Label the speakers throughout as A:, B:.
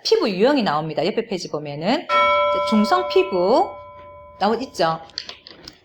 A: 자, 피부 유형이 나옵니다. 옆에 페이지 보면은 중성 피부 있죠.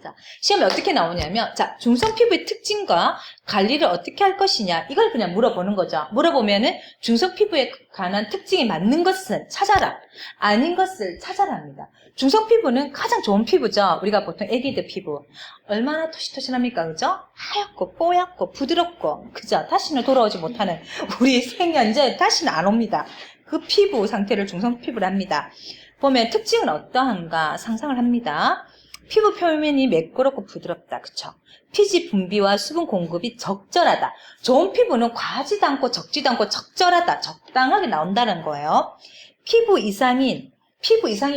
A: 자, 시험에 어떻게 나오냐면, 자, 중성 피부의 특징과 관리를 어떻게 할 것이냐, 이걸 그냥 물어보는 거죠. 물어보면은 중성 피부에 관한 특징이 맞는 것은 찾아라, 아닌 것을 찾아라 합니다. 중성 피부는 가장 좋은 피부죠. 우리가 보통 애기들 피부 얼마나 토실토실합니까, 그죠? 하얗고 뽀얗고 부드럽고, 그죠? 다시는 돌아오지 못하는 우리 생년제 다시는 안 옵니다. 그 피부 상태를 중성 피부랍니다. 보면 특징은 어떠한가 상상을 합니다. 피부 표면이 매끄럽고 부드럽다. 그쵸? 피지 분비와 수분 공급이 적절하다. 좋은 피부는 과하지도 않고 적지도 않고 적절하다. 적당하게 나온다는 거예요. 피부 이상이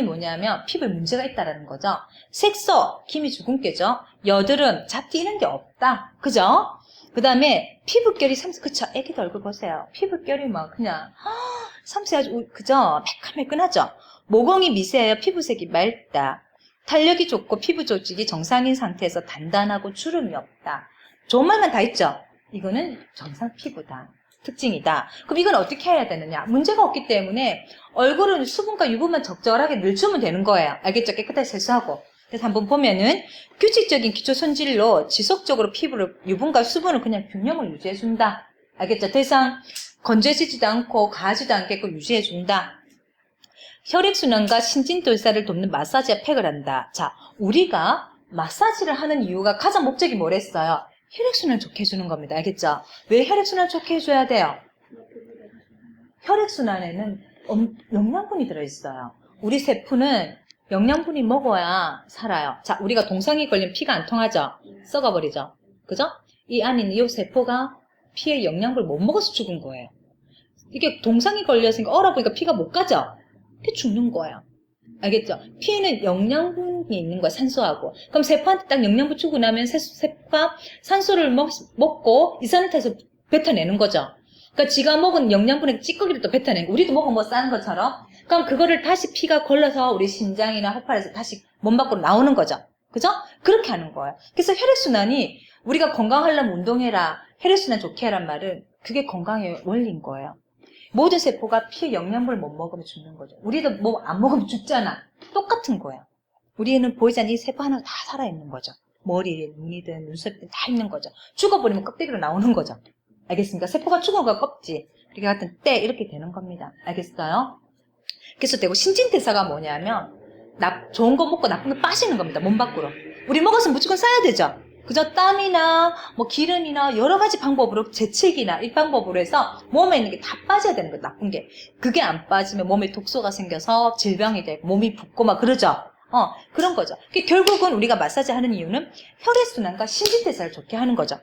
A: 뭐냐면 피부에 문제가 있다는 거죠. 색소, 기미 주근깨죠. 여드름, 잡티 이런 게 없다. 그죠? 그 다음에 피부결이 그쵸? 애기들 얼굴 보세요. 피부결이 막 그냥 섬세하죠. 그죠? 매끈매끈하죠. 모공이 미세해요. 피부색이 맑다. 탄력이 좋고 피부 조직이 정상인 상태에서 단단하고 주름이 없다. 좋은 말만 다 있죠? 이거는 정상 피부다. 특징이다. 그럼 이건 어떻게 해야 되느냐? 문제가 없기 때문에 얼굴은 수분과 유분만 적절하게 늘주면 되는 거예요. 알겠죠? 깨끗하게 세수하고. 그래서 한번 보면은 규칙적인 기초 손질로 지속적으로 피부를 유분과 수분을 그냥 균형을 유지해준다. 알겠죠? 더 이상 건조해지지도 않고 가지도 않게끔 유지해준다. 혈액순환과 신진돌사를 돕는 마사지와 팩을 한다. 자, 우리가 마사지를 하는 이유가 가장 목적이 뭐랬어요? 혈액순환을 좋게 해주는 겁니다. 알겠죠? 왜 혈액순환을 좋게 해줘야 돼요? 혈액순환에는 영양분이 들어있어요. 우리 세포는 영양분이 먹어야 살아요. 자, 우리가 동상이 걸리면 피가 안 통하죠? 썩어버리죠? 그죠? 이 안에 있는 이 세포가 피에 영양분을 못 먹어서 죽은 거예요. 이게 동상이 걸려서 얼어보니까 피가 못 가죠? 피 죽는 거예요. 알겠죠? 피에는 영양분이 있는 거야, 산소하고. 그럼 세포한테 딱 영양분 주고 나면 세포가 산소를 먹고 이 상태에서 뱉어내는 거죠. 그러니까 지가 먹은 영양분의 찌꺼기를 또 뱉어내는 거. 우리도 먹으면 뭐 싸는 것처럼. 그럼 그거를 다시 피가 걸러서 우리 심장이나 허파에서 다시 몸 밖으로 나오는 거죠. 그죠? 그렇게 하는 거예요. 그래서 혈액순환이 우리가 건강하려면 운동해라, 혈액순환 좋게 해란 말은 그게 건강의 원리인 거예요. 모든 세포가 피의 영양분을 못 먹으면 죽는 거죠. 우리도 뭐 안 먹으면 죽잖아. 똑같은 거예요. 우리는 보이지 않는 이 세포 하나 다 살아있는 거죠. 머리, 눈이든 눈썹이든 다 있는 거죠. 죽어버리면 껍데기로 나오는 거죠. 알겠습니까? 세포가 죽은 거 껍질. 우리 같은 때 이렇게 되는 겁니다. 알겠어요? 그래서 되고 신진대사가 뭐냐면 좋은 거 먹고 나쁜 거 빠지는 겁니다. 몸 밖으로. 우리 먹었으면 무조건 싸야 되죠. 그저 땀이나 뭐 기름이나 여러 가지 방법으로 재채기나 이 방법으로 해서 몸에 있는 게 다 빠져야 되는 거예요. 나쁜 게. 그게 안 빠지면 몸에 독소가 생겨서 질병이 되고 몸이 붓고 막 그러죠. 그런 거죠. 결국은 우리가 마사지 하는 이유는 혈액순환과 신진대사를 좋게 하는 거죠.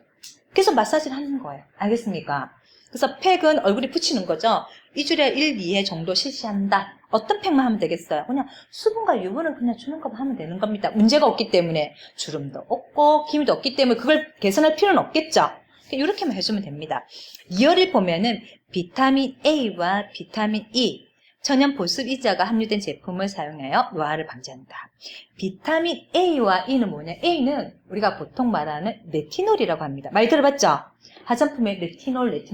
A: 그래서 마사지를 하는 거예요. 알겠습니까? 그래서 팩은 얼굴에 붙이는 거죠. 2주에 1, 2회 정도 실시한다. 어떤 팩만 하면 되겠어요? 그냥 수분과 유분을 그냥 주는 것만 하면 되는 겁니다. 문제가 없기 때문에 주름도 없고 기미도 없기 때문에 그걸 개선할 필요는 없겠죠. 이렇게만 해주면 됩니다. 2열을 보면은 비타민 A와 비타민 E, 천연 보습 이자가 함유된 제품을 사용하여 노화를 방지한다. 비타민 A와 E는 뭐냐? A는 우리가 보통 말하는 레티놀이라고 합니다. 많이 들어봤죠? 화장품에 레티놀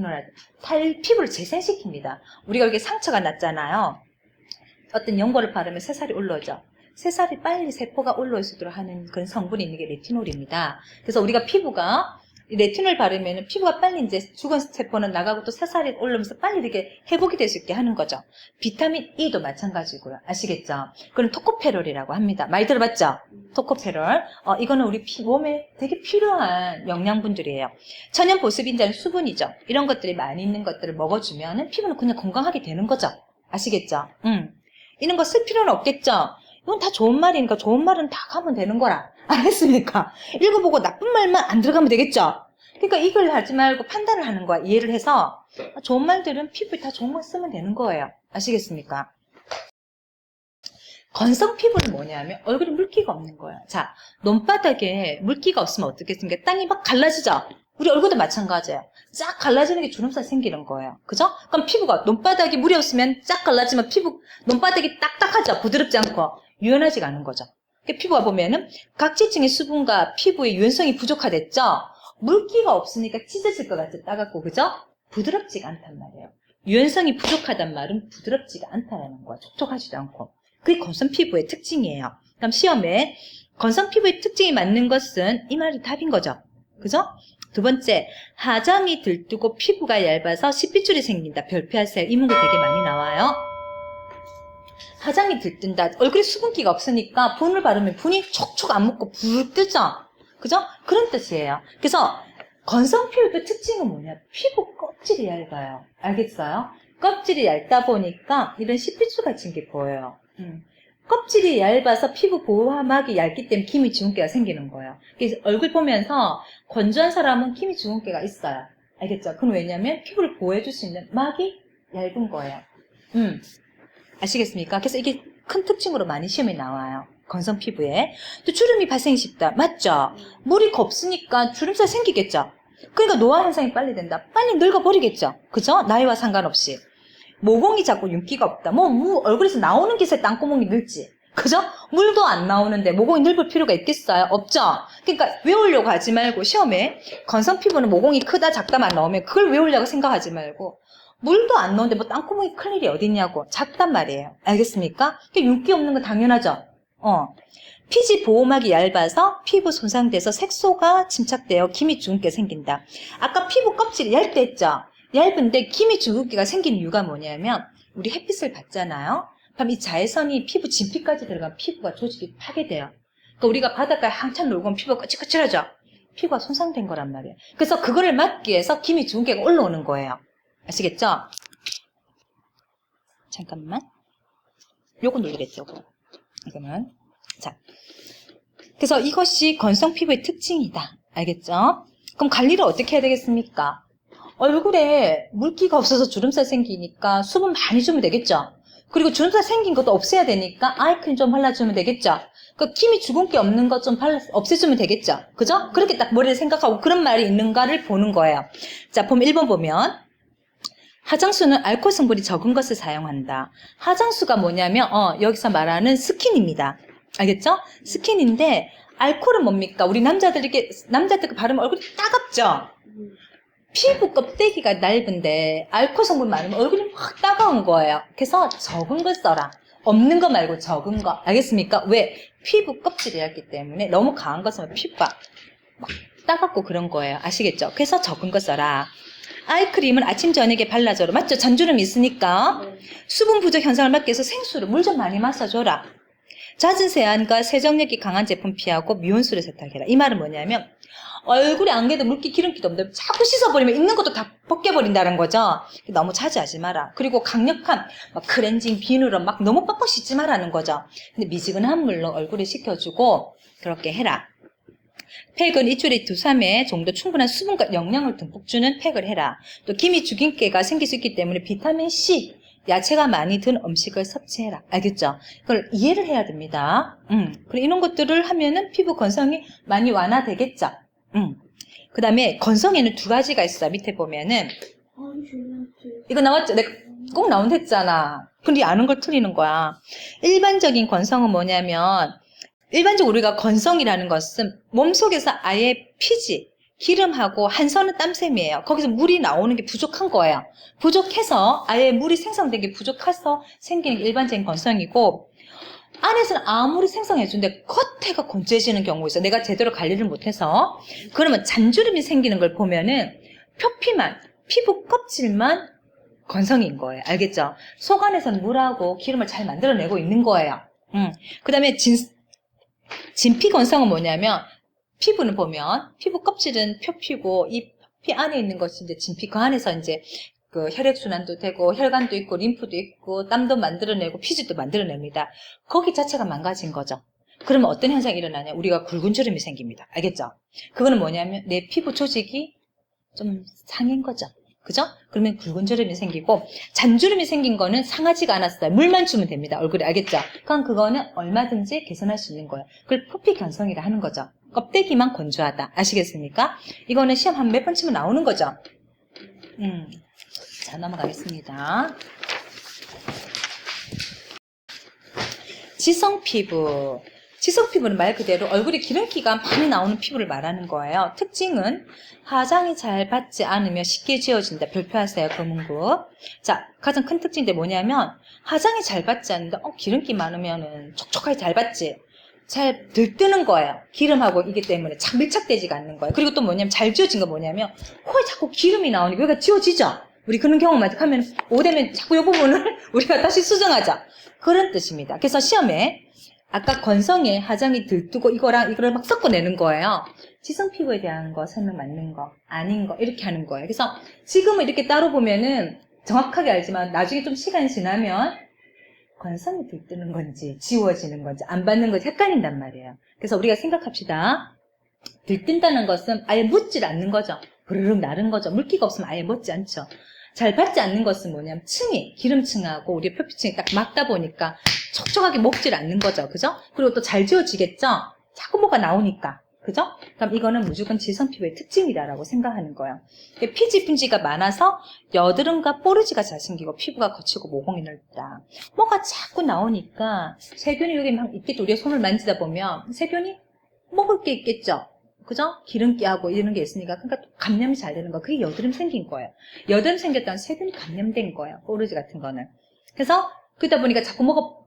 A: 피부를 재생시킵니다. 우리가 이렇게 상처가 났잖아요. 어떤 연고를 바르면 새살이 올라오죠. 새살이 빨리 세포가 올라올 수 있도록 하는 그런 성분이 있는 게 레티놀입니다. 그래서 우리가 피부가 레티놀 바르면 피부가 빨리 이제 죽은 세포는 나가고 또 새살이 올라오면서 빨리 이렇게 회복이 될 수 있게 하는 거죠. 비타민 E도 마찬가지고요. 아시겠죠? 그건 토코페롤이라고 합니다. 많이 들어봤죠? 토코페롤. 이거는 우리 몸에 되게 필요한 영양분들이에요. 천연 보습인자는 수분이죠. 이런 것들이 많이 있는 것들을 먹어주면 피부는 그냥 건강하게 되는 거죠. 아시겠죠? 이런 거 쓸 필요는 없겠죠? 이건 다 좋은 말이니까 좋은 말은 다 가면 되는 거라. 알겠습니까? 읽어보고 나쁜 말만 안 들어가면 되겠죠? 그러니까 이걸 하지 말고 판단을 하는 거야. 이해를 해서 좋은 말들은 피부에 다 좋은 거 쓰면 되는 거예요. 아시겠습니까? 건성 피부는 뭐냐면 얼굴에 물기가 없는 거예요. 자, 논바닥에 물기가 없으면 어떻겠습니까? 땅이 막 갈라지죠? 우리 얼굴도 마찬가지예요. 쫙 갈라지는 게 주름살 생기는 거예요. 그죠? 그럼 피부가 논바닥에 물이 없으면 쫙 갈라지면 논바닥이 딱딱하죠? 부드럽지 않고 유연하지가 않은 거죠. 피부가 보면은 각지층의 수분과 피부의 유연성이 부족하댔죠? 물기가 없으니까 찢어질 것 같죠? 따갑고, 그죠? 부드럽지가 않단 말이에요. 유연성이 부족하단 말은 부드럽지가 않다라는 거야. 촉촉하지도 않고. 그게 건성 피부의 특징이에요. 그럼 시험에 건성 피부의 특징이 맞는 것은 이 말이 답인 거죠. 그죠? 두 번째, 하장이 들뜨고 피부가 얇아서 식빗줄이 생긴다. 별표하세요. 이 문구 되게 많이 나와요. 하장이 들뜬다. 얼굴에 수분기가 없으니까 분을 바르면 분이 촉촉 안 묻고 불 뜨죠? 그죠? 그런 뜻이에요. 그래서 건성 피부의 특징은 뭐냐? 피부 껍질이 얇아요. 알겠어요? 껍질이 얇다 보니까 이런 식빗줄 같은 게 보여요. 껍질이 얇아서 피부 보호막이 얇기 때문에 기미 주근깨가 생기는 거예요. 그래서 얼굴 보면서 건조한 사람은 기미 주근깨가 있어요. 알겠죠? 그건 왜냐면 피부를 보호해줄 수 있는 막이 얇은 거예요. 아시겠습니까? 그래서 이게 큰 특징으로 많이 시험에 나와요. 건성 피부에. 또 주름이 발생이 쉽다. 맞죠? 물이 없으니까 주름살 생기겠죠? 그러니까 노화 현상이 빨리 된다. 빨리 늙어버리겠죠? 그죠? 나이와 상관없이. 모공이 자꾸 윤기가 없다. 얼굴에서 나오는 기세 땅구멍이 늙지. 그죠? 물도 안 나오는데 모공이 늙을 필요가 있겠어요? 없죠? 그러니까 외우려고 하지 말고 시험에 건성 피부는 모공이 크다 작다만 나오면 그걸 외우려고 생각하지 말고 물도 안 나오는데 뭐 땅구멍이 클 일이 어딨냐고. 작단 말이에요. 알겠습니까? 윤기 없는 건 당연하죠? 피지 보호막이 얇아서 피부 손상돼서 색소가 침착되어 기미 주근깨 생긴다. 아까 피부 껍질이 얇다 했죠? 얇은데 기미 주근깨가 생기는 이유가 뭐냐면 우리 햇빛을 받잖아요. 그럼 이 자외선이 피부 진피까지 들어가면 피부가 조직이 파괴돼요. 그러니까 우리가 바닷가에 한참 놀고 오면 피부가 거칠거칠하죠? 피부가 손상된 거란 말이에요. 그래서 그거를 막기 위해서 기미 주근깨가 올라오는 거예요. 아시겠죠? 잠깐만. 요거 누르겠죠? 이거는. 자. 그래서 이것이 건성 피부의 특징이다. 알겠죠? 그럼 관리를 어떻게 해야 되겠습니까? 얼굴에 물기가 없어서 주름살 생기니까 수분 많이 주면 되겠죠? 그리고 주름살 생긴 것도 없애야 되니까 아이크림 좀 발라주면 되겠죠? 그 기미 주근깨 없는 것 좀 없애주면 되겠죠? 그죠? 그렇게 딱 머리를 생각하고 그런 말이 있는가를 보는 거예요. 자, 보면 1번 보면 화장수는 알코올 성분이 적은 것을 사용한다. 화장수가 뭐냐면 여기서 말하는 스킨입니다. 알겠죠? 스킨인데 알코올은 뭡니까? 우리 남자들 바르면 얼굴이 따갑죠? 피부 껍데기가 얇은데 알코올 성분 많으면 얼굴이 확 따가운 거예요. 그래서 적은 걸 써라. 없는 거 말고 적은 거. 알겠습니까? 왜? 피부 껍질이 얇기 때문에 너무 강한 거 쓰면 피부가 막 따갑고 그런 거예요. 아시겠죠? 그래서 적은 거 써라. 아이크림은 아침 저녁에 발라줘라. 맞죠? 잔주름이 있으니까. 수분 부족 현상을 막기 위해서 생수를 물 좀 많이 마셔줘라. 잦은 세안과 세정력이 강한 제품 피하고 미온수를 세탁해라. 이 말은 뭐냐면 얼굴에 안 그래도 물기 기름기도 없는데 자꾸 씻어버리면 있는 것도 다 벗겨버린다는 거죠. 너무 자주 하지 마라. 그리고 강력한 클렌징 비누로 막 너무 빡빡 씻지 마라는 거죠. 근데 미지근한 물로 얼굴에 식혀주고 그렇게 해라. 팩은 일주일에 2~3회 정도 충분한 수분과 영양을 듬뿍 주는 팩을 해라. 또 기미 주근깨가 생길 수 있기 때문에 비타민C, 야채가 많이 든 음식을 섭취해라. 알겠죠? 그걸 이해를 해야 됩니다. 그리고 이런 것들을 하면은 피부 건성이 많이 완화되겠죠? 그 다음에 건성에는 2가지가 있어. 밑에 보면은. 이거 나왔죠? 내가 꼭 나온다 했잖아. 근데 아는 걸 틀리는 거야. 일반적인 건성은 뭐냐면, 일반적으로 우리가 건성이라는 것은 몸속에서 아예 피지, 기름하고 한선은 땀샘이에요. 거기서 물이 나오는 게 부족한 거예요. 부족해서 아예 물이 생성된 게 부족해서 생기는 게 일반적인 건성이고 안에서는 아무리 생성해주는데 겉에가 건조해지는 경우가 있어요. 내가 제대로 관리를 못해서. 그러면 잔주름이 생기는 걸 보면은 표피만, 피부 껍질만 건성인 거예요. 알겠죠? 속 안에서는 물하고 기름을 잘 만들어내고 있는 거예요. 그 다음에 진피 건성은 뭐냐면 피부는 보면 피부 껍질은 표피고 이 피 안에 있는 것이 이제 진피, 그 안에서 이제 그 혈액순환도 되고 혈관도 있고 림프도 있고 땀도 만들어내고 피지도 만들어냅니다. 거기 자체가 망가진 거죠. 그러면 어떤 현상이 일어나냐? 우리가 굵은 주름이 생깁니다. 알겠죠? 그거는 뭐냐면 내 피부 조직이 좀 상인 거죠. 그죠? 그러면 굵은 주름이 생기고 잔주름이 생긴 거는 상하지가 않았어요. 물만 주면 됩니다. 얼굴에. 알겠죠? 그럼 그거는 얼마든지 개선할 수 있는 거예요. 그걸 표피 견성이라 하는 거죠. 껍데기만 건조하다. 아시겠습니까? 이거는 시험 한 몇 번 치면 나오는 거죠. 자, 넘어가겠습니다. 지성 피부. 지성 피부는 말 그대로 얼굴에 기름기가 많이 나오는 피부를 말하는 거예요. 특징은 화장이 잘 받지 않으며 쉽게 지워진다. 별표하세요. 검은구. 자, 가장 큰 특징인데 뭐냐면 화장이 잘 받지 않는다. 기름기 많으면은 촉촉하게 잘 받지. 잘 들뜨는 거예요. 기름하고 이기 때문에 참 밀착되지가 않는 거예요. 그리고 또 뭐냐면 잘 지워진 거 뭐냐면 코에 자꾸 기름이 나오니까 여기가 지워지죠. 우리 그런 경험만 하면 오되면 자꾸 이 부분을 우리가 다시 수정하자. 그런 뜻입니다. 그래서 시험에 아까 건성에 화장이 들뜨고 이거랑 이거를 막 섞어내는 거예요. 지성 피부에 대한 거 설명 맞는 거 아닌 거 이렇게 하는 거예요. 그래서 지금은 이렇게 따로 보면은 정확하게 알지만 나중에 좀 시간이 지나면 건성이 들뜨는 건지 지워지는 건지 안 받는 건지 헷갈린단 말이에요. 그래서 우리가 생각합시다. 들뜬다는 것은 아예 묻질 않는 거죠. 부르륵 나른 거죠. 물기가 없으면 아예 묻지 않죠. 잘 받지 않는 것은 뭐냐면 층이 기름층하고 우리 표피층이 딱 맞다 보니까 촉촉하게 먹질 않는 거죠. 그죠? 그리고 또 잘 지워지겠죠? 자꾸 뭐가 나오니까. 그죠? 그럼 이거는 무조건 지성 피부의 특징이다라고 생각하는 거예요. 피지 분지가 많아서 여드름과 뽀르지가 잘 생기고 피부가 거치고 모공이 넓다. 뭐가 자꾸 나오니까 세균이 여기 막 있겠죠. 우리가 손을 만지다 보면 세균이 먹을 게 있겠죠. 그죠? 기름기하고 이런 게 있으니까 그러니까 감염이 잘 되는 거. 그게 여드름 생긴 거예요. 여드름 생겼다는 세균이 감염된 거예요. 뽀르지 같은 거는. 그래서 그러다 보니까 자꾸 뭐가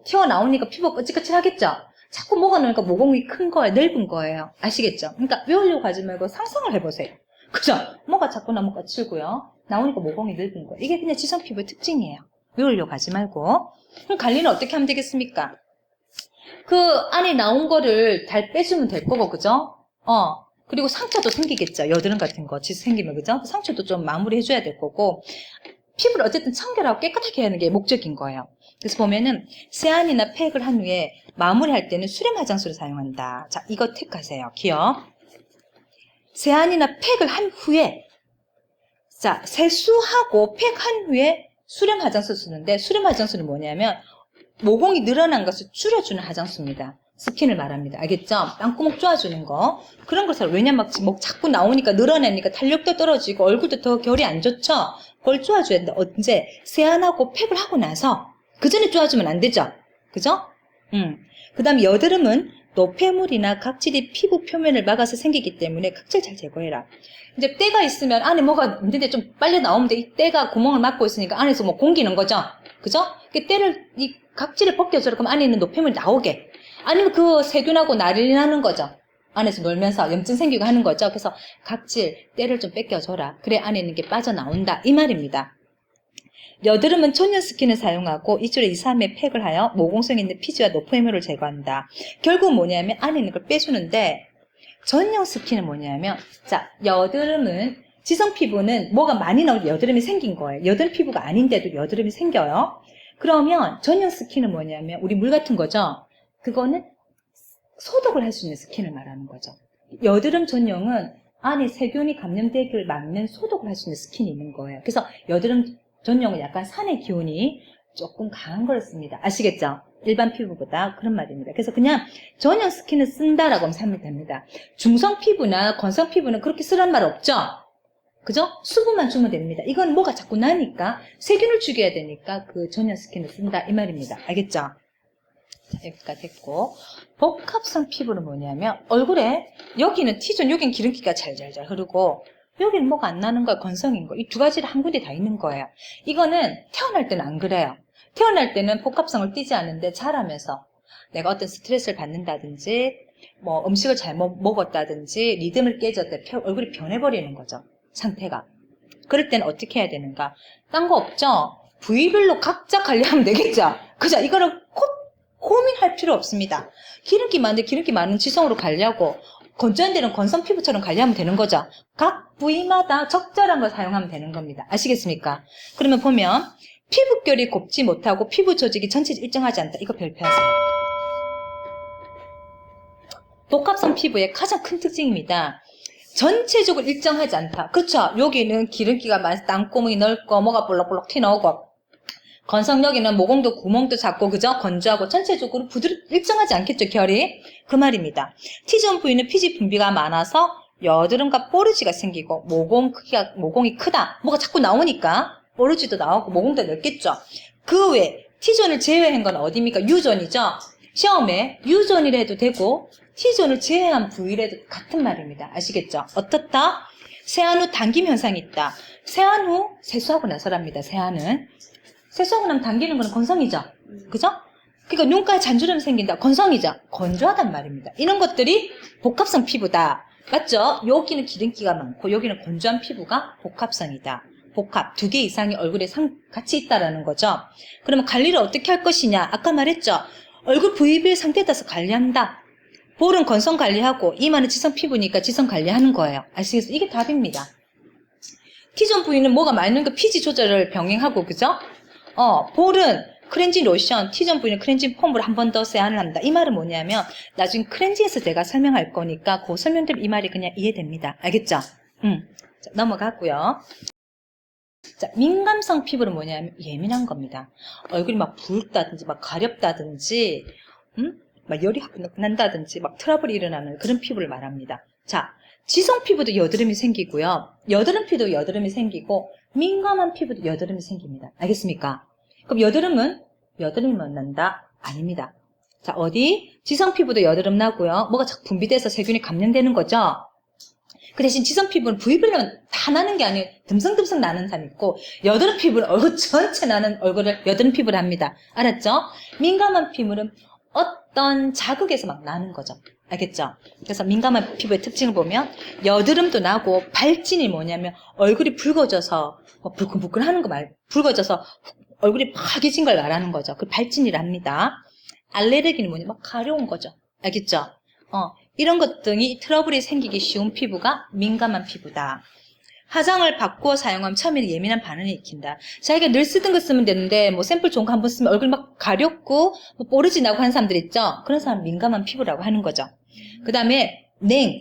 A: 튀어나오니까 피부가 거칠거칠하겠죠. 자꾸 뭐가 나오니까 모공이 큰 거예요. 넓은 거예요. 아시겠죠? 그러니까 외우려고 하지 말고 상상을 해보세요. 그죠? 뭐가 자꾸 나오면 거칠고요. 나오니까 모공이 넓은 거예요. 이게 그냥 지성 피부의 특징이에요. 외우려고 하지 말고. 그럼 관리는 어떻게 하면 되겠습니까? 그 안에 나온 거를 잘 빼주면 될 거고, 그죠? 그리고 상처도 생기겠죠. 여드름 같은 거 생기면, 그죠? 상처도 좀 마무리 해줘야 될 거고, 피부를 어쨌든 청결하고 깨끗하게 하는 게 목적인 거예요. 그래서 보면은 세안이나 팩을 한 후에 마무리할 때는 수렴 화장수를 사용한다. 자, 이거 택하세요. 기억. 세안이나 팩을 한 후에, 자, 세수하고 팩 한 후에 수렴 화장수 쓰는데, 수렴 화장수는 뭐냐면 모공이 늘어난 것을 줄여주는 화장수입니다. 스킨을 말합니다. 알겠죠? 땅구멍 쪼아주는 거. 그런 걸 써요. 왜냐면 막 자꾸 나오니까 늘어나니까 탄력도 떨어지고 얼굴도 더 결이 안 좋죠? 그걸 쪼아줘야 된다. 언제? 세안하고 팩을 하고 나서. 그 전에 쪼아주면 안 되죠? 그죠? 그 다음에 여드름은 노폐물이나 각질이 피부 표면을 막아서 생기기 때문에 각질 잘 제거해라. 이제 때가 있으면 안에 뭐가 있는데 좀 빨리 나오면 돼. 이 때가 구멍을 막고 있으니까 안에서 뭐 공기는 거죠? 그죠? 그 때를, 이 각질을 벗겨줘라. 그럼 안에 있는 노폐물이 나오게. 아니면 그 세균하고 난리 나는 거죠. 안에서 놀면서 염증 생기고 하는 거죠. 그래서 각질, 때를 좀 뺏겨줘라. 그래 안에 있는 게 빠져나온다. 이 말입니다. 여드름은 천연 스킨을 사용하고 2주에 2, 3회 팩을 하여 모공성 있는 피지와 노폐물을 제거한다. 결국 뭐냐면 안에 있는 걸 빼주는데 전용 스킨은 뭐냐면 자 여드름은 지성 피부는 뭐가 많이 나올 때 여드름이 생긴 거예요. 여드름 피부가 아닌데도 여드름이 생겨요. 그러면 전용 스킨은 뭐냐면 우리 물 같은 거죠. 그거는 소독을 할 수 있는 스킨을 말하는 거죠. 여드름 전용은 안에 세균이 감염되기를 막는 소독을 할 수 있는 스킨이 있는 거예요. 그래서 여드름 전용은 약간 산의 기운이 조금 강한 걸 씁니다. 아시겠죠? 일반 피부보다 그런 말입니다. 그래서 그냥 전용 스킨을 쓴다라고 하면 됩니다. 중성 피부나 건성 피부는 그렇게 쓰란 말 없죠? 그죠? 수분만 주면 됩니다. 이건 뭐가 자꾸 나니까 세균을 죽여야 되니까 그 전용 스킨을 쓴다 이 말입니다. 알겠죠? 자, 여기까지 했고 복합성 피부는 뭐냐면 얼굴에 여기는 T존, 여기는 기름기가 잘잘잘 흐르고 여기는 뭐가 안 나는 거예요. 건성인 거. 이 두 가지를 한 군데 다 있는 거예요. 이거는 태어날 때는 안 그래요. 태어날 때는 복합성을 띠지 않는데 자라면서 내가 어떤 스트레스를 받는다든지 뭐 음식을 잘못 먹었다든지 리듬을 깨졌다 얼굴이 변해버리는 거죠. 상태가. 그럴 때는 어떻게 해야 되는가? 딴 거 없죠? 부위별로 각자 관리하면 되겠죠? 그죠? 이거를 고민할 필요 없습니다. 기름기 많은데 기름기 많은 지성으로 관리하고 건조한데는 건성 피부처럼 관리하면 되는 거죠. 각 부위마다 적절한 걸 사용하면 되는 겁니다. 아시겠습니까? 그러면 보면 피부결이 곱지 못하고 피부 조직이 전체 일정하지 않다. 이거 별표하세요. 복합성 피부의 가장 큰 특징입니다. 전체적으로 일정하지 않다. 그렇죠? 여기는 기름기가 많아서 땅구멍이 넓고 뭐가 볼록볼록 튀어나오고 건성 여기는 모공도 구멍도 작고 그죠? 건조하고 전체적으로 일정하지 않겠죠? 결이? 그 말입니다. T존 부위는 피지 분비가 많아서 여드름과 뽀르지가 생기고 모공이 크다. 뭐가 자꾸 나오니까 뽀르지도 나오고 모공도 넓겠죠. 그 외에 T존을 제외한 건 어디입니까? U존이죠. 시험에 U존이라 해도 되고 T존을 제외한 부위라도 같은 말입니다. 아시겠죠? 어떻다? 세안 후 당김 현상이 있다. 세안 후 세수하고 나서랍니다. 세안은. 세수하고 나면 당기는 거는 건성이죠. 그죠? 그러니까 눈가에 잔주름이 생긴다. 건성이죠. 건조하단 말입니다. 이런 것들이 복합성 피부다. 맞죠? 여기는 기름기가 많고 여기는 건조한 피부가 복합성이다. 복합, 2개 이상의 얼굴에 같이 있다라는 거죠. 그러면 관리를 어떻게 할 것이냐? 아까 말했죠. 얼굴 부위별 상태에 따라서 관리한다. 볼은 건성 관리하고 이마는 지성 피부니까 지성 관리하는 거예요. 아시겠어요? 이게 답입니다. T존 부위는 뭐가 많은 거 pH 조절을 병행하고 그죠? 볼은 클렌징 로션, T존 부위는 클렌징 폼으로 한 번 더 세안을 한다. 이 말은 뭐냐면 나중에 클렌징에서 제가 설명할 거니까 그 설명대로 이 말이 그냥 이해됩니다. 알겠죠? 자, 넘어가고요. 자, 민감성 피부는 뭐냐면 예민한 겁니다. 얼굴이 막 붉다든지 막 가렵다든지 막 열이 확 난다든지 막 트러블이 일어나는 그런 피부를 말합니다. 자, 지성 피부도 여드름이 생기고요. 여드름 피부도 여드름이 생기고 민감한 피부도 여드름이 생깁니다. 알겠습니까? 그럼 여드름이 난다? 아닙니다. 자, 어디? 지성 피부도 여드름 나고요. 뭐가 자꾸 분비돼서 세균이 감염되는 거죠. 그 대신 지성 피부는 부위별로 다 나는 게 아니에요. 듬성듬성 나는 사람 있고 여드름 피부는 얼굴 전체 나는 얼굴을 여드름 피부를 합니다. 알았죠? 민감한 피부는 어떤 자극에서 막 나는 거죠. 알겠죠? 그래서 민감한 피부의 특징을 보면 여드름도 나고 발진이 뭐냐면 얼굴이 붉어져서 불끈불끈하는 거 말 붉어져서 얼굴이 파개진 걸 말하는 거죠. 그 발진이라 합니다. 알레르기는 뭐냐면 막 가려운 거죠. 알겠죠? 이런 것 등이 트러블이 생기기 쉬운 피부가 민감한 피부다. 화장을 바꾸어 사용하면 처음에는 예민한 반응을 일으킨다. 자기가 늘 쓰던 거 쓰면 되는데 뭐 샘플 좋은 거 한번 쓰면 얼굴 막 가렵고 뭐 뽀르지 나고 하는 사람들 있죠. 그런 사람 민감한 피부라고 하는 거죠. 그 다음에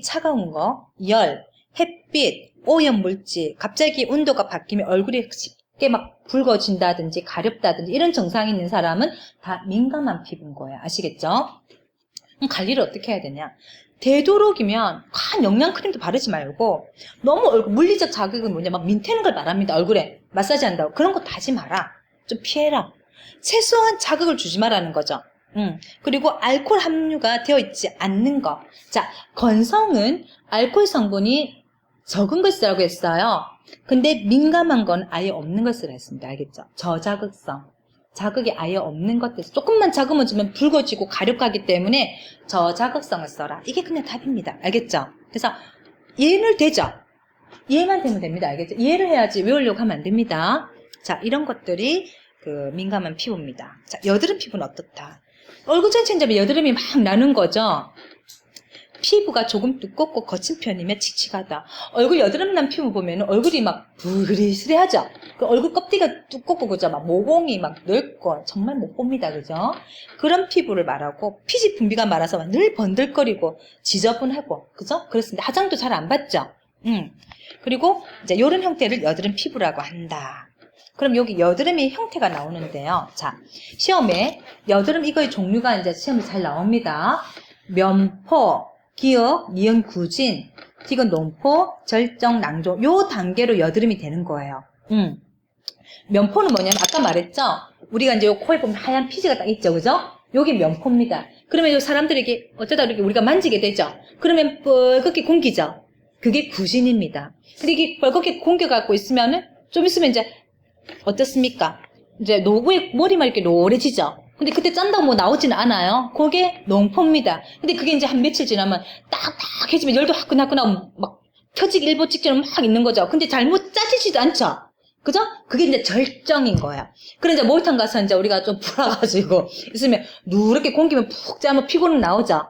A: 차가운 거, 열, 햇빛, 오염 물질, 갑자기 온도가 바뀌면 얼굴이 쉽게 막 붉어진다든지 가렵다든지 이런 증상이 있는 사람은 다 민감한 피부인 거예요. 아시겠죠? 그럼 관리를 어떻게 해야 되냐? 되도록이면 한 영양크림도 바르지 말고 너무 얼굴 물리적 자극은 뭐냐 막 민태는 걸 말합니다. 얼굴에 마사지 한다고 그런 거 하지 마라. 좀 피해라. 최소한 자극을 주지 말라는 거죠. 그리고 알코올 함유가 되어 있지 않는 거. 자, 건성은 알코올 성분이 적은 것이라고 했어요. 근데 민감한 건 아예 없는 것을 했습니다. 알겠죠? 저자극성. 자극이 아예 없는 것들에서 조금만 자극을 주면 붉어지고 가렵하기 때문에 저자극성을 써라. 이게 그냥 답입니다. 알겠죠? 그래서 이해를 되죠? 이해만 되면 됩니다. 알겠죠? 이해를 해야지 외우려고 하면 안 됩니다. 자, 이런 것들이 그 민감한 피부입니다. 자, 여드름 피부는 어떻다? 얼굴 전체에 여드름이 막 나는 거죠? 피부가 조금 두껍고 거친 편이면 칙칙하다. 얼굴 여드름 난 피부 보면 얼굴이 막 부리스레하죠? 그 얼굴 껍데기가 두껍고, 그죠? 막 모공이 막 넓고, 정말 못 봅니다. 그죠? 그런 피부를 말하고, 피지 분비가 많아서 늘 번들거리고, 지저분하고, 그죠? 그렇습니다. 화장도 잘 안 받죠? 그리고 이제 이런 형태를 여드름 피부라고 한다. 그럼 여기 여드름의 형태가 나오는데요. 자, 시험에 여드름 이거의 종류가 이제 시험에 잘 나옵니다. 면포, 기역, 니은, 구진, 디귿, 농포, 절정, 낭조 요 단계로 여드름이 되는 거예요. 면포는 뭐냐면 아까 말했죠? 우리가 이제 요 코에 보면 하얀 피지가 딱 있죠. 그죠? 요게 면포입니다. 그러면 요 사람들에게 어쩌다 이렇게 우리가 만지게 되죠? 그러면 뻘겋게 공기죠? 그게 구진입니다. 근데 이게 뻘겋게 공겨갖고 있으면은 좀 있으면 이제 어떻습니까? 이제 노구의 머리만 이렇게 노래지죠? 근데 그때 짠다고 뭐 나오지는 않아요. 그게 농포입니다. 근데 그게 이제 한 며칠 지나면 딱딱해지면 열도 화끈화끈하고 막 터지기 일보 직전에 막 있는 거죠. 근데 잘못 짜지지도 않죠. 그죠? 그게 이제 절정인 거야. 그래 이제 목욕탕 가서 이제 우리가 좀 불어가지고 있으면 누렇게 공기면 푹 짜면 피부는 나오죠.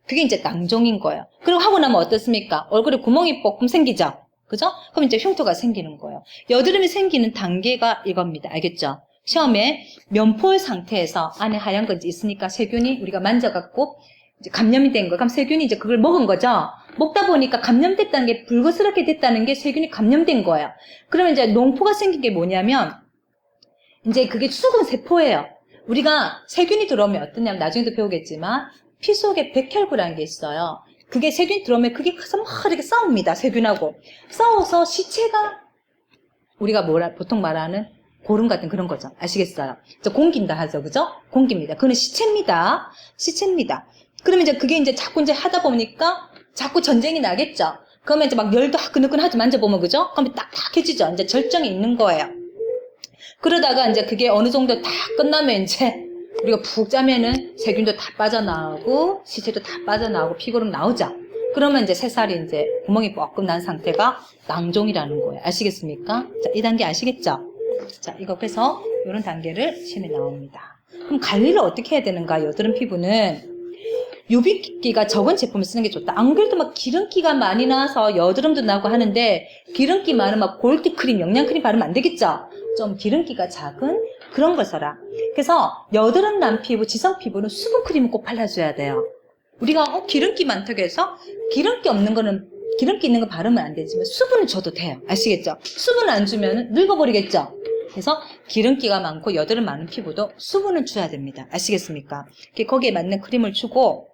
A: 그게 이제 낭종인 거예요. 그리고 하고 나면 어떻습니까? 얼굴에 구멍이 뻑끔 생기죠. 그죠? 그럼 이제 흉터가 생기는 거예요. 여드름이 생기는 단계가 이겁니다. 알겠죠? 시험에 면포의 상태에서 안에 하얀 거 있으니까 세균이 우리가 만져갖고 이제 감염이 된 거. 그럼 세균이 이제 그걸 먹은 거죠. 먹다 보니까 감염됐다는 게 붉어스럽게 됐다는 게 세균이 감염된 거예요. 그러면 이제 농포가 생긴 게 뭐냐면 이제 그게 수분 세포예요. 우리가 세균이 들어오면 어떠냐면 나중에도 배우겠지만 피 속에 백혈구라는 게 있어요. 그게 세균이 들어오면 그게 가서 막 이렇게 싸웁니다. 세균하고 싸워서 시체가 우리가 보통 말하는 고름 같은 그런 거죠. 아시겠어요? 공긴다 하죠. 그죠? 공기입니다. 그거는 시체입니다. 시체입니다. 그러면 이제 그게 이제 자꾸 이제 하다 보니까 자꾸 전쟁이 나겠죠? 그러면 이제 막 열도 화끈화끈하죠. 만져보면, 그죠? 그러면 딱딱해지죠. 이제 절정이 있는 거예요. 그러다가 이제 그게 어느 정도 다 끝나면 이제 우리가 푹 자면은 세균도 다 빠져나오고 시체도 다 빠져나오고 피고름 나오죠. 그러면 이제 새살이 이제 구멍이 뻐끔 난 상태가 낭종이라는 거예요. 아시겠습니까? 자, 이 단계 아시겠죠? 자, 이거 그래서 이런 단계를 시험에 나옵니다. 그럼 관리를 어떻게 해야 되는가? 여드름 피부는 유분기가 적은 제품을 쓰는 게 좋다. 안 그래도 막 기름기가 많이 나서 여드름도 나고 하는데 기름기 많은 막 골드크림, 영양크림 바르면 안 되겠죠? 좀 기름기가 작은 그런 걸 써라. 그래서 여드름 난 피부, 지성 피부는 수분크림을 꼭 발라줘야 돼요. 우리가 기름기 많다고 해서 기름기 없는 거는 기름기 있는 거 바르면 안 되지만 수분을 줘도 돼요. 아시겠죠? 수분을 안 주면 늙어버리겠죠? 그래서 기름기가 많고 여드름 많은 피부도 수분을 줘야 됩니다. 아시겠습니까? 거기에 맞는 크림을 주고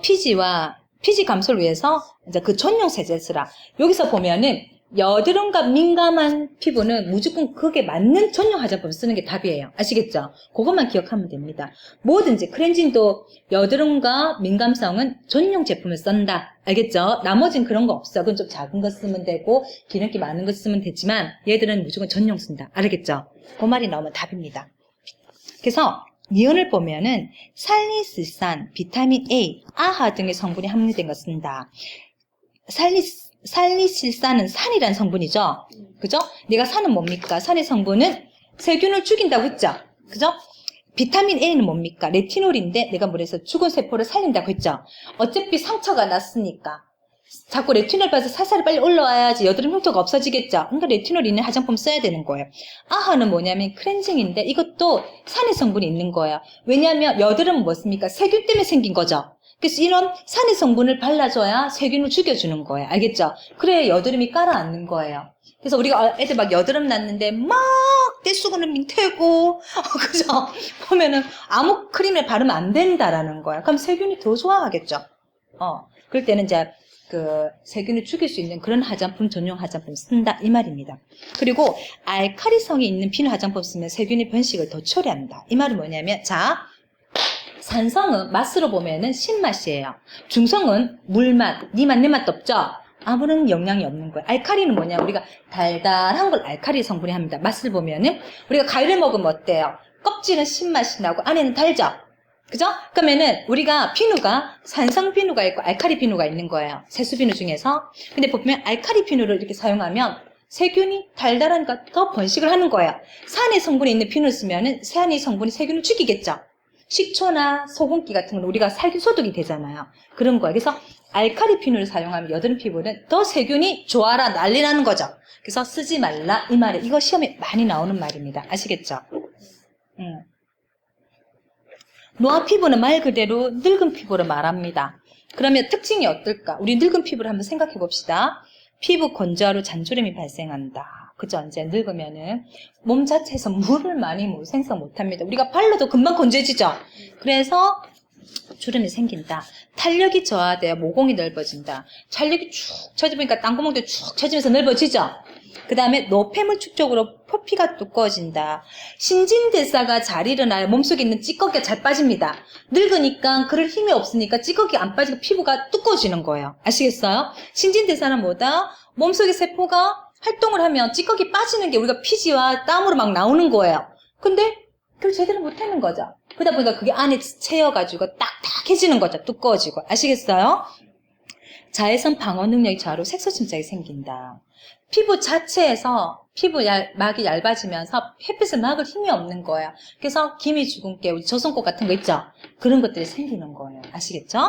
A: 피지 감소를 위해서 이제 그 전용 세제를 쓰라. 여기서 보면은 여드름과 민감한 피부는 무조건 그게 맞는 전용 화장품을 쓰는 게 답이에요. 아시겠죠? 그것만 기억하면 됩니다. 뭐든지 클렌징도 여드름과 민감성은 전용 제품을 쓴다. 알겠죠? 나머지는 그런 거 없어. 그건 좀 작은 거 쓰면 되고 기름기 많은 거 쓰면 되지만 얘들은 무조건 전용 쓴다. 알겠죠? 그 말이 나오면 답입니다. 그래서 니온을 보면은 살리실산, 비타민 A, 아하 등의 성분이 함유된 거 쓴다. 살리실산은 산이라는 성분이죠. 그죠? 내가 산은 뭡니까? 산의 성분은 세균을 죽인다고 했죠. 그죠? 비타민 A는 뭡니까? 레티놀인데 내가 뭐래서 죽은 세포를 살린다고 했죠. 어차피 상처가 났으니까 자꾸 레티놀 봐서 살살이 빨리 올라와야지 여드름 흉터가 없어지겠죠. 그러니까 레티놀 있는 화장품 써야 되는 거예요. 아하는 뭐냐면 클렌징인데 이것도 산의 성분이 있는 거예요. 왜냐하면 여드름은 뭐습니까? 세균 때문에 생긴 거죠. 그래서 이런 산의 성분을 발라줘야 세균을 죽여주는 거예요. 알겠죠? 그래야 여드름이 깔아앉는 거예요. 그래서 우리가 애들 막 여드름 났는데 막 떼수건을 민태고 그죠? 보면은 아무 크림을 바르면 안 된다라는 거예요. 그럼 세균이 더 좋아하겠죠? 그럴 때는 이제 그 세균을 죽일 수 있는 그런 화장품, 전용 화장품 쓴다 이 말입니다. 그리고 알칼리성이 있는 비누 화장품 쓰면 세균의 번식을 더 처리한다. 이 말은 뭐냐면 자, 산성은 맛으로 보면은 신맛이에요. 중성은 물맛, 니 맛, 내 맛도 없죠? 아무런 영향이 없는 거예요. 알칼리는 뭐냐? 우리가 달달한 걸 알칼리 성분이 합니다. 맛을 보면은 우리가 과일을 먹으면 어때요? 껍질은 신맛이 나고 안에는 달죠? 그죠? 그러면은 우리가 비누가 산성 비누가 있고 알칼리 비누가 있는 거예요. 세수 비누 중에서. 근데 보면 알칼리 비누를 이렇게 사용하면 세균이 달달하니까 더 번식을 하는 거예요. 산의 성분이 있는 비누를 쓰면은 산의 성분이 세균을 죽이겠죠? 식초나 소금기 같은 건 우리가 살균 소독이 되잖아요. 그런 거예요. 그래서 알칼리 비누를 사용하면 여드름 피부는 더 세균이 좋아라 난리 나는 거죠. 그래서 쓰지 말라 이 말에 이거 시험에 많이 나오는 말입니다. 아시겠죠? 노화 피부는 말 그대로 늙은 피부를 말합니다. 그러면 특징이 어떨까? 우리 늙은 피부를 한번 생각해 봅시다. 피부 건조화로 잔주름이 발생한다. 그죠? 이제 늙으면은 몸 자체에서 물을 많이 생성 못합니다. 우리가 발라도 금방 건조해지죠? 그래서 주름이 생긴다. 탄력이 저하되어 모공이 넓어진다. 탄력이 쭉 쳐지니까 땅구멍도 쭉 쳐지면서 넓어지죠? 그 다음에 노폐물 축적으로 표피가 두꺼워진다. 신진대사가 잘 일어나야 몸속에 있는 찌꺼기가 잘 빠집니다. 늙으니까 그럴 힘이 없으니까 찌꺼기 안 빠지고 피부가 두꺼워지는 거예요. 아시겠어요? 신진대사는 뭐다? 몸속의 세포가 활동을 하면 찌꺼기 빠지는 게 우리가 피지와 땀으로 막 나오는 거예요. 근데 그걸 제대로 못하는 거죠. 그러다 보니까 그게 안에 채여가지고 딱딱해지는 거죠. 두꺼워지고. 아시겠어요? 자외선 방어 능력이 저하로 색소 침착이 생긴다. 피부 자체에서 막이 얇아지면서 햇빛을 막을 힘이 없는 거예요. 그래서 기미 주근깨, 우리 조선꽃 같은 거 있죠? 그런 것들이 생기는 거예요. 아시겠죠?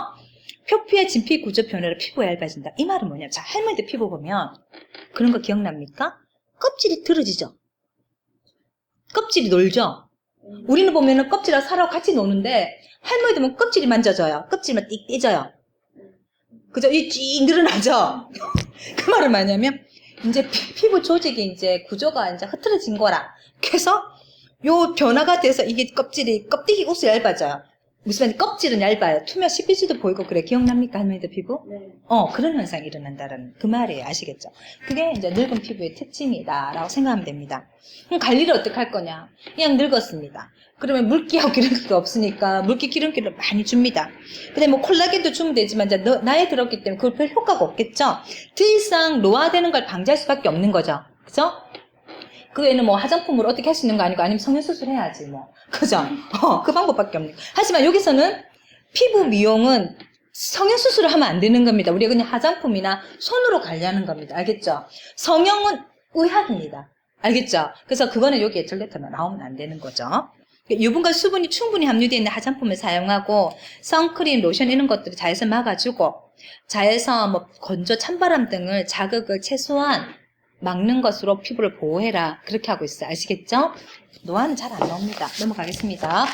A: 표피의 진피 구조 변화로 피부가 얇아진다. 이 말은 뭐냐면 자, 할머니들 피부 보면 그런 거 기억납니까? 껍질이 들어지죠? kop질이 놀죠? 우리는 보면은 껍질하고 살하고 같이 노는데 할머니들 보면 껍질이 만져져요. 껍질만 띡 떼져요. 그죠? 이 늘어나죠? 그 말은 뭐냐면 이제 피부 조직이 이제 구조가 이제 흐트러진 거라. 그래서 요 변화가 돼서 이게 껍데기 옷이 얇아져요. 무슨 말인지 껍질은 얇아요. 투명 CPG도 보이고 그래. 기억납니까? 할머니들 피부?
B: 네.
A: 그런 현상이 일어난다는 그 말이에요. 아시겠죠? 그게 이제 늙은 피부의 특징이다라고 생각하면 됩니다. 그럼 관리를 어떻게 할 거냐? 그냥 늙었습니다. 그러면 물기하고 기름기가 없으니까 물기 기름기를 많이 줍니다. 근데 뭐 콜라겐도 주면 되지만 이제 나이 들었기 때문에 그별 효과가 없겠죠? 더 이상 노화되는 걸 방지할 수밖에 없는 거죠. 그죠? 그 외에는 뭐 화장품으로 어떻게 할 수 있는 거 아니고 아니면 성형수술 해야지 뭐. 그죠? 그 방법밖에 없는 거. 하지만 여기서는 피부 미용은 성형수술을 하면 안 되는 겁니다. 우리가 그냥 화장품이나 손으로 관리하는 겁니다. 알겠죠? 성형은 의학입니다. 알겠죠? 그래서 그거는 여기에 절대 나오면 안 되는 거죠. 유분과 수분이 충분히 함유되어 있는 화장품을 사용하고 선크림, 로션 이런 것들을 자외선 막아주고 자외선, 뭐 건조, 찬바람 등을 자극을 최소한 막는 것으로 피부를 보호해라. 그렇게 하고 있어요. 아시겠죠? 노화는 잘 안 나옵니다. 넘어가겠습니다.